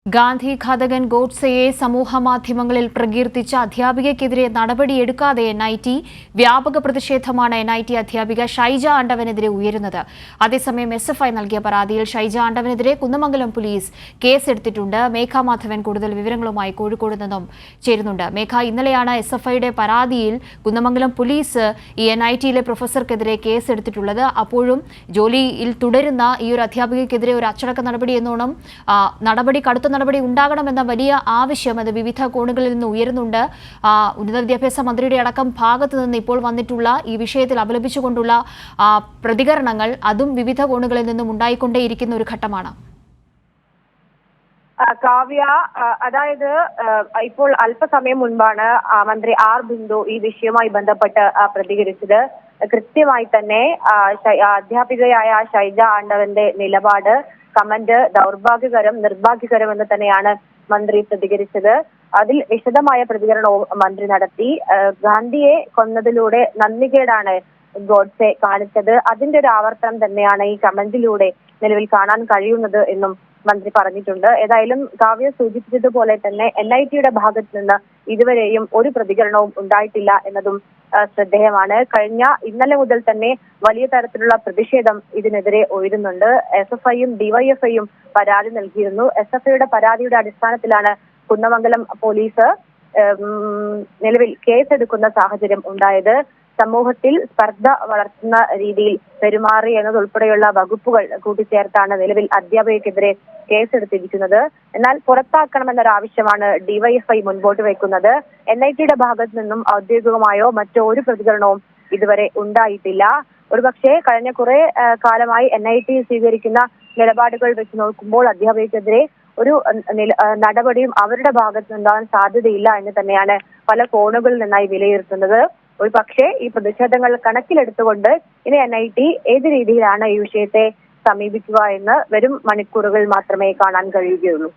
ഗാന്ധി ഘാതകൻ ഗോഡ്സെയെ സമൂഹമാധ്യമങ്ങളിൽ പ്രകീർത്തിച്ച അധ്യാപികയ്ക്കെതിരെ നടപടിയെടുക്കാതെ NIT വ്യാപക പ്രതിഷേധമാണ് NIT അധ്യാപിക ഷൈജ ആണ്ടവനെതിരെ ഉയരുന്നത്. അതേസമയം SFI നൽകിയ പരാതിയിൽ ഷൈജ ആണ്ടവനെതിരെ കുന്നമംഗലം പോലീസ് കേസെടുത്തിട്ടുണ്ട്. മേഘ മാധവൻ കൂടുതൽ വിവരങ്ങളുമായി കോഴിക്കോട് നിന്നും ചേരുന്നുണ്ട്. മേഘ, ഇന്നലെയാണ് SFIയുടെ പരാതിയിൽ കുന്നമംഗലം പോലീസ് ഈ NITയിലെ പ്രൊഫസർക്കെതിരെ കേസെടുത്തിട്ടുള്ളത്. അപ്പോഴും ജോലിയിൽ തുടരുന്ന ഈ ഒരു അധ്യാപികയ്ക്കെതിരെ ഒരു അച്ചടക്ക നടപടി എന്നോണം കടുത്ത നടപടി ഉണ്ടാകണമെന്ന വലിയ ആവശ്യം അത് വിവിധ കോണുകളിൽ നിന്ന് ഉയരുന്നുണ്ട്. ഉന്നത വിദ്യാഭ്യാസ മന്ത്രിയുടെ അടക്കം ഭാഗത്തു നിന്ന് ഇപ്പോൾ വന്നിട്ടുള്ള ഈ വിഷയത്തിൽ അപലപിച്ചുകൊണ്ടുള്ള പ്രതികരണങ്ങൾ അതും വിവിധ കോണുകളിൽ നിന്നും ഉണ്ടായിക്കൊണ്ടേയിരിക്കുന്ന ഒരു ഘട്ടമാണ്. കാവ്യ, അതായത് ഇപ്പോൾ അല്പസമയം മുൻപാണ് മന്ത്രി ആർ ബിന്ദു ഈ വിഷയവുമായി ബന്ധപ്പെട്ട് പ്രതികരിച്ചത്. കൃത്യമായി തന്നെ അധ്യാപികയായ ഷൈജ ആണ്ടവന്റെ നിലപാട് കമന്റ് ദൗർഭാഗ്യകരം, നിർഭാഗ്യകരം എന്ന് തന്നെയാണ് മന്ത്രി പ്രതികരിച്ചത്. അതിൽ വിശദമായ പ്രതികരണവും മന്ത്രി നടത്തി. ഗാന്ധിയെ കൊന്നതിലൂടെ നന്ദികേടാണ് ഗോഡ്സെ കാണിച്ചത്. അതിന്റെ ഒരു ആവർത്തനം തന്നെയാണ് ഈ കമന്റിലൂടെ നിലവിൽ കാണാൻ കഴിയുന്നത് എന്നും മന്ത്രി പറഞ്ഞിട്ടുണ്ട്. ഏതായാലും കാവ്യ സൂചിപ്പിച്ചതുപോലെ തന്നെ NITയുടെ ഭാഗത്ത് നിന്ന് ഇതുവരെയും ഒരു പ്രതികരണവും ഉണ്ടായിട്ടില്ല എന്നതും ശ്രദ്ധേയമാണ്. ഇന്നലെ മുതൽ തന്നെ വലിയ തരത്തിലുള്ള പ്രതിഷേധം ഇതിനെതിരെ ഉയരുന്നുണ്ട്. SFIയും DYFIയും പരാതി നൽകിയിരുന്നു. SFIയുടെ പരാതിയുടെ അടിസ്ഥാനത്തിലാണ് കുന്നമംഗലം പോലീസ് നിലവിൽ കേസെടുക്കുന്ന സാഹചര്യം ഉണ്ടായത്. സമൂഹത്തിൽ സ്പർദ്ധ വളർത്തുന്ന രീതിയിൽ പെരുമാറി എന്നതുൾപ്പെടെയുള്ള വകുപ്പുകൾ കൂട്ടിച്ചേർത്താണ് നിലവിൽ അധ്യാപകർക്കെതിരെ കേസെടുത്തിരിക്കുന്നത്. എന്നാൽ പുറത്താക്കണമെന്നൊരാവശ്യമാണ് DYFI മുൻപോട്ട് വയ്ക്കുന്നത്. NITയുടെ ഭാഗത്തു നിന്നും ഔദ്യോഗികമായോ മറ്റോ ഒരു പ്രതികരണവും ഇതുവരെ ഉണ്ടായിട്ടില്ല. ഒരുപക്ഷെ കഴിഞ്ഞ കുറെ കാലമായി NIT സ്വീകരിക്കുന്ന നിലപാടുകൾ വെച്ച് നോക്കുമ്പോൾ അധ്യാപകർക്കെതിരെ ഒരു നടപടിയും അവരുടെ ഭാഗത്ത് നിന്നുണ്ടാകാൻ സാധ്യതയില്ല എന്ന് തന്നെയാണ് പല കോണുകളിൽ നിന്നായി വിലയിരുത്തുന്നത്. ഒരു പക്ഷേ ഈ പ്രതിഷേധങ്ങൾ കണക്കിലെടുത്തുകൊണ്ട് ഇനി NIT ഏത് രീതിയിലാണ് ഈ വിഷയത്തെ സമീപിക്കുക എന്ന് വരും മണിക്കൂറുകൾ മാത്രമേ കാണാൻ കഴിയുകയുള്ളൂ.